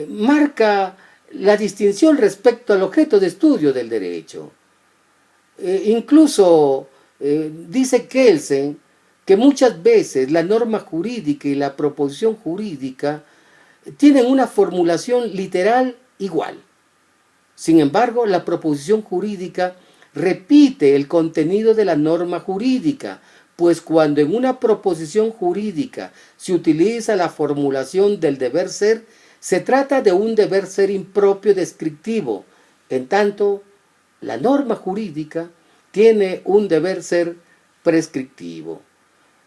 marca la distinción respecto al objeto de estudio del derecho. Incluso dice Kelsen que muchas veces la norma jurídica y la proposición jurídica tienen una formulación literal igual. Sin embargo, la proposición jurídica repite el contenido de la norma jurídica, pues cuando en una proposición jurídica se utiliza la formulación del deber ser, se trata de un deber ser impropio descriptivo, en tanto la norma jurídica tiene un deber ser prescriptivo.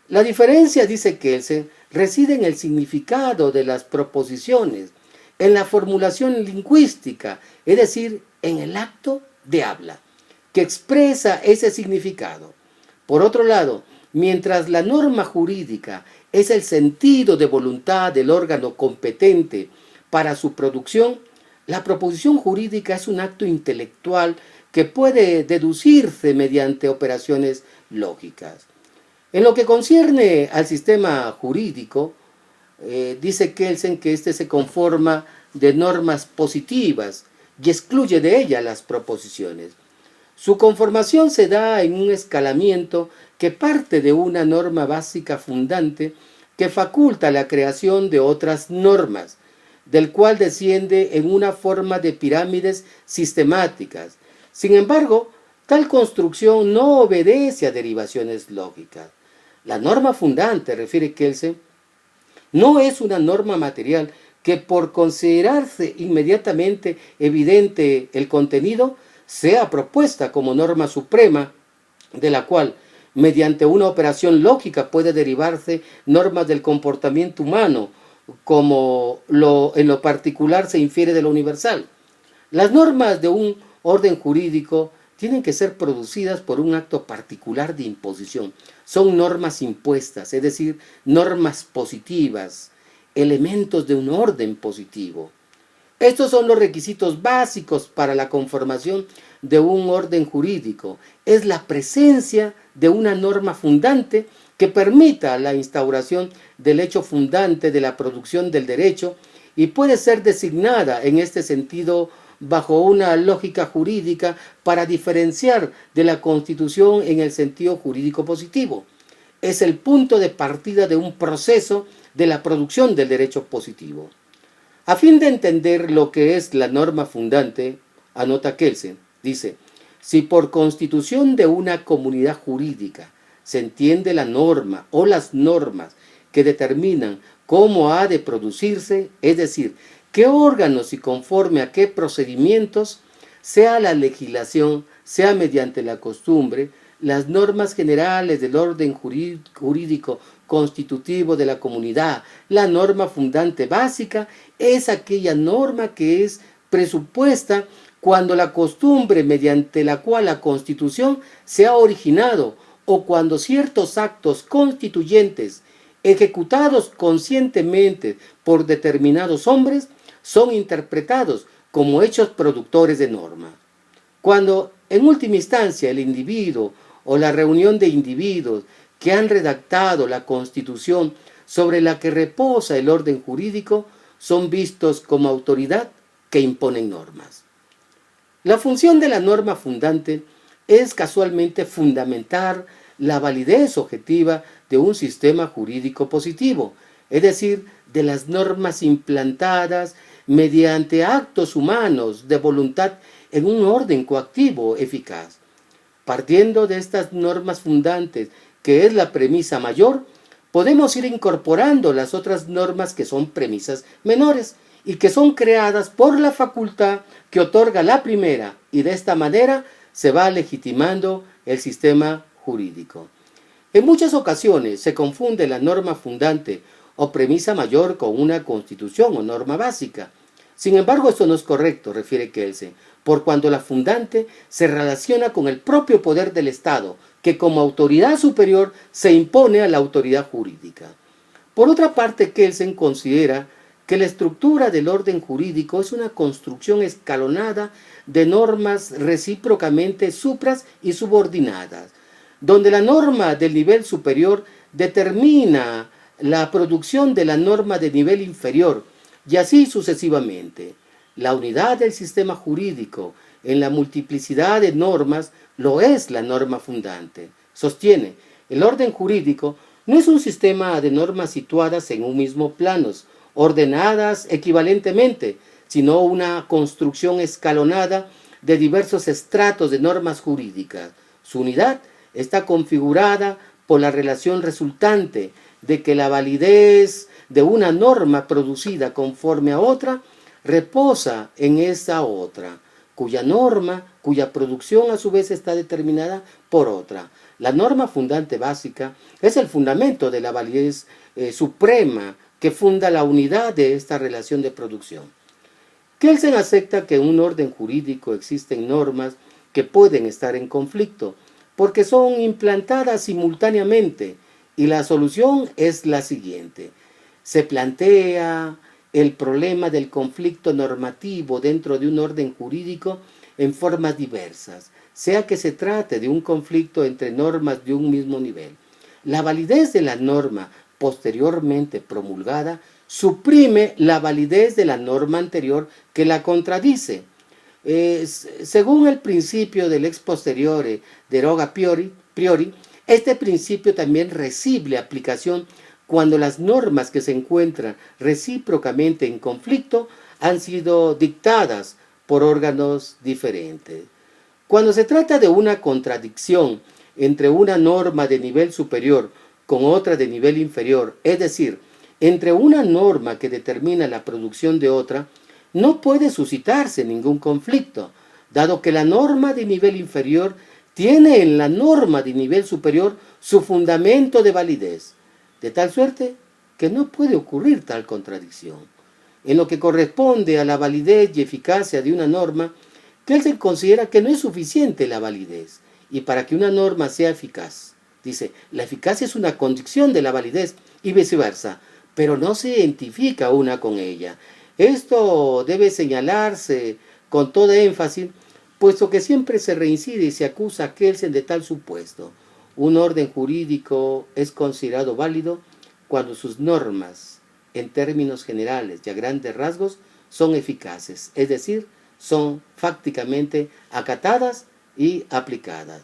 La diferencia, dice Kelsen, reside en el significado de las proposiciones, en la formulación lingüística, es decir, en el acto de habla, que expresa ese significado. Por otro lado, mientras la norma jurídica es el sentido de voluntad del órgano competente para su producción, la proposición jurídica es un acto intelectual que puede deducirse mediante operaciones lógicas. En lo que concierne al sistema jurídico, dice Kelsen que este se conforma de normas positivas y excluye de ellas las proposiciones. Su conformación se da en un escalamiento que parte de una norma básica fundante que faculta la creación de otras normas, del cual desciende en una forma de pirámides sistemáticas. Sin embargo, tal construcción no obedece a derivaciones lógicas. La norma fundante, refiere Kelsen, no es una norma material que por considerarse inmediatamente evidente el contenido, sea propuesta como norma suprema, de la cual, mediante una operación lógica, puede derivarse normas del comportamiento humano, como en lo particular se infiere de lo universal. Las normas de un orden jurídico tienen que ser producidas por un acto particular de imposición. Son normas impuestas, es decir, normas positivas, elementos de un orden positivo. Estos son los requisitos básicos para la conformación de un orden jurídico. Es la presencia de una norma fundante que permita la instauración del hecho fundante de la producción del derecho y puede ser designada en este sentido bajo una lógica jurídica para diferenciar de la Constitución en el sentido jurídico positivo. Es el punto de partida de un proceso de la producción del derecho positivo. A fin de entender lo que es la norma fundante, anota Kelsen, dice, si por constitución de una comunidad jurídica se entiende la norma o las normas que determinan cómo ha de producirse, es decir, qué órganos y conforme a qué procedimientos, sea la legislación, sea mediante la costumbre, las normas generales del orden jurídico constitutivo de la comunidad, la norma fundante básica, es aquella norma que es presupuesta cuando la costumbre mediante la cual la Constitución se ha originado o cuando ciertos actos constituyentes ejecutados conscientemente por determinados hombres son interpretados como hechos productores de norma. Cuando, en última instancia, el individuo o la reunión de individuos que han redactado la Constitución sobre la que reposa el orden jurídico son vistos como autoridad que imponen normas. La función de la norma fundante es casualmente fundamentar la validez objetiva de un sistema jurídico positivo, es decir, de las normas implantadas mediante actos humanos de voluntad en un orden coactivo eficaz. Partiendo de estas normas fundantes, que es la premisa mayor, podemos ir incorporando las otras normas que son premisas menores y que son creadas por la facultad que otorga la primera, y de esta manera se va legitimando el sistema jurídico. En muchas ocasiones se confunde la norma fundante o premisa mayor con una constitución o norma básica. Sin embargo, esto no es correcto, refiere Kelsen, por cuanto la fundante se relaciona con el propio poder del Estado, que como autoridad superior se impone a la autoridad jurídica. Por otra parte, Kelsen considera que la estructura del orden jurídico es una construcción escalonada de normas recíprocamente supras y subordinadas, donde la norma del nivel superior determina la producción de la norma de nivel inferior, y así sucesivamente. La unidad del sistema jurídico en la multiplicidad de normas lo es la norma fundante. Sostiene, el orden jurídico no es un sistema de normas situadas en un mismo plano, ordenadas equivalentemente, sino una construcción escalonada de diversos estratos de normas jurídicas. Su unidad está configurada por la relación resultante de que la validez de una norma producida conforme a otra reposa en esa otra, cuya producción a su vez está determinada por otra. La norma fundante básica es el fundamento de la validez suprema que funda la unidad de esta relación de producción. Kelsen acepta que en un orden jurídico existen normas que pueden estar en conflicto, porque son implantadas simultáneamente, y la solución es la siguiente. Se plantea el problema del conflicto normativo dentro de un orden jurídico en formas diversas, sea que se trate de un conflicto entre normas de un mismo nivel. La validez de la norma posteriormente promulgada suprime la validez de la norma anterior que la contradice. Según el principio del ex posteriore deroga priori, este principio también recibe aplicación cuando las normas que se encuentran recíprocamente en conflicto han sido dictadas por órganos diferentes. Cuando se trata de una contradicción entre una norma de nivel superior con otra de nivel inferior, es decir, entre una norma que determina la producción de otra, no puede suscitarse ningún conflicto, dado que la norma de nivel inferior tiene en la norma de nivel superior su fundamento de validez, de tal suerte que no puede ocurrir tal contradicción. En lo que corresponde a la validez y eficacia de una norma, Kelsen considera que no es suficiente la validez, y para que una norma sea eficaz, dice, la eficacia es una condición de la validez y viceversa, pero no se identifica una con ella. Esto debe señalarse con todo énfasis, puesto que siempre se reincide y se acusa a Kelsen de tal supuesto. Un orden jurídico es considerado válido cuando sus normas, en términos generales y a grandes rasgos, son eficaces, es decir, son fácticamente acatadas y aplicadas.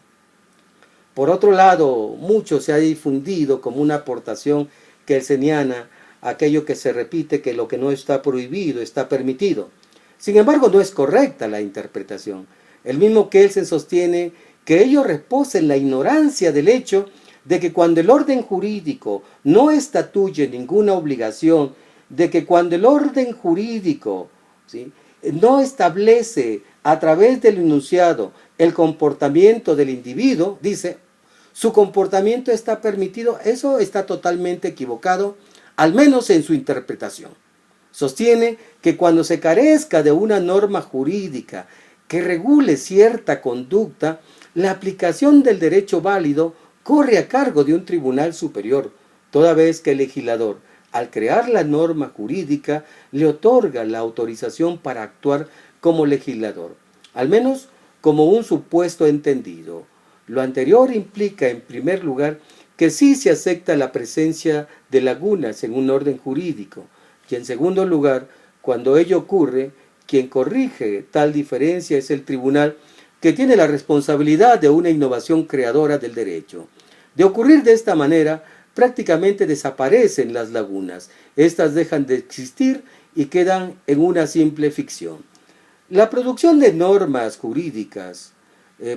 Por otro lado, mucho se ha difundido como una aportación kelseniana aquello que se repite, que lo que no está prohibido está permitido. Sin embargo, no es correcta la interpretación. El mismo Kelsen sostiene que ello reposa en la ignorancia del hecho de que cuando el orden jurídico no estatuye ninguna obligación, de que cuando el orden jurídico, ¿sí?, no establece a través del enunciado el comportamiento del individuo, dice, su comportamiento está permitido. Eso está totalmente equivocado, al menos en su interpretación. Sostiene que cuando se carezca de una norma jurídica que regule cierta conducta, la aplicación del derecho válido corre a cargo de un tribunal superior, toda vez que el legislador, al crear la norma jurídica, le otorga la autorización para actuar como legislador, al menos como un supuesto entendido. Lo anterior implica, en primer lugar, que sí se acepta la presencia de lagunas en un orden jurídico, y en segundo lugar, cuando ello ocurre, quien corrige tal diferencia es el tribunal, que tiene la responsabilidad de una innovación creadora del derecho. De ocurrir de esta manera, prácticamente desaparecen las lagunas. Estas dejan de existir y quedan en una simple ficción. La producción de normas jurídicas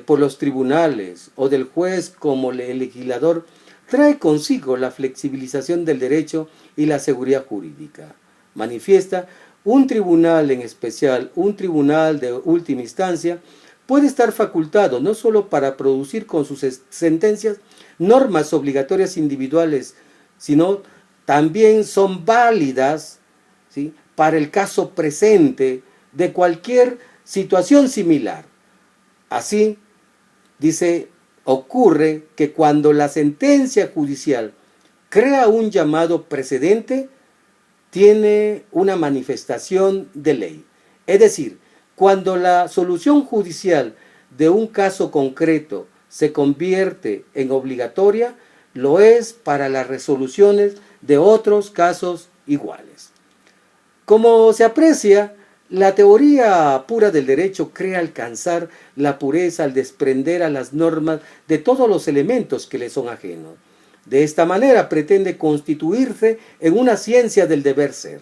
por los tribunales o del juez como el legislador trae consigo la flexibilización del derecho y la seguridad jurídica. Manifiesta, un tribunal en especial, un tribunal de última instancia, puede estar facultado no solo para producir con sus sentencias normas obligatorias individuales, sino también son válidas, ¿sí?, para el caso presente de cualquier situación similar. Así, dice, ocurre que cuando la sentencia judicial crea un llamado precedente, tiene una manifestación de ley. Es decir, cuando la solución judicial de un caso concreto se convierte en obligatoria, lo es para las resoluciones de otros casos iguales. Como se aprecia, la teoría pura del derecho cree alcanzar la pureza al desprender a las normas de todos los elementos que le son ajenos. De esta manera pretende constituirse en una ciencia del deber ser.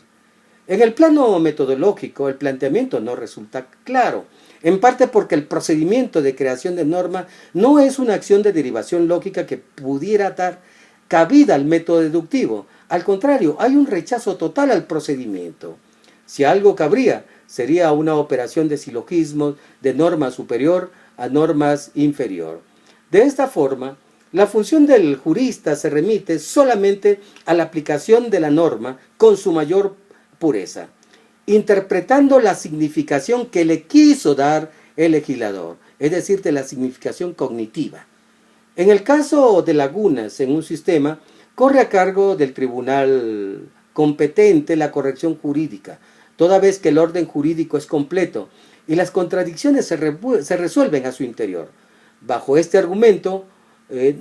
En el plano metodológico, el planteamiento no resulta claro, en parte porque el procedimiento de creación de normas no es una acción de derivación lógica que pudiera dar cabida al método deductivo. Al contrario, hay un rechazo total al procedimiento. Si algo cabría, sería una operación de silogismos de norma superior a normas inferior. De esta forma, la función del jurista se remite solamente a la aplicación de la norma con su mayor pureza, interpretando la significación que le quiso dar el legislador, es decir, de la significación cognitiva. En el caso de lagunas en un sistema, corre a cargo del tribunal competente la corrección jurídica, toda vez que el orden jurídico es completo y las contradicciones se resuelven a su interior. Bajo este argumento,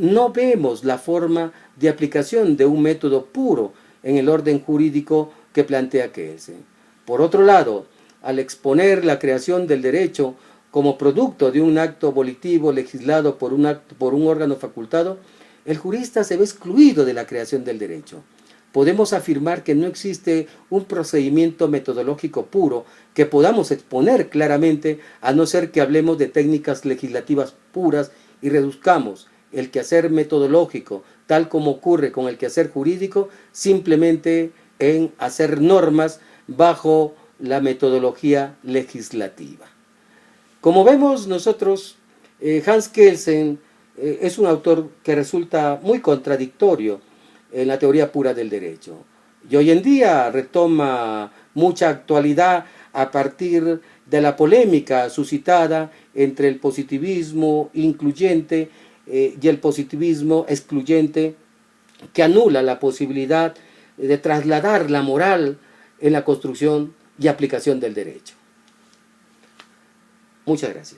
no vemos la forma de aplicación de un método puro en el orden jurídico que plantea Kelsen. Por otro lado, al exponer la creación del derecho como producto de un acto volitivo legislado por un órgano facultado, el jurista se ve excluido de la creación del derecho. Podemos afirmar que no existe un procedimiento metodológico puro que podamos exponer claramente, a no ser que hablemos de técnicas legislativas puras y reduzcamos el quehacer metodológico, tal como ocurre con el quehacer jurídico, simplemente en hacer normas bajo la metodología legislativa. Como vemos nosotros, Hans Kelsen es un autor que resulta muy contradictorio en la teoría pura del derecho. Y hoy en día retoma mucha actualidad a partir de la polémica suscitada entre el positivismo incluyente y el positivismo excluyente, que anula la posibilidad de trasladar la moral en la construcción y aplicación del derecho. Muchas gracias.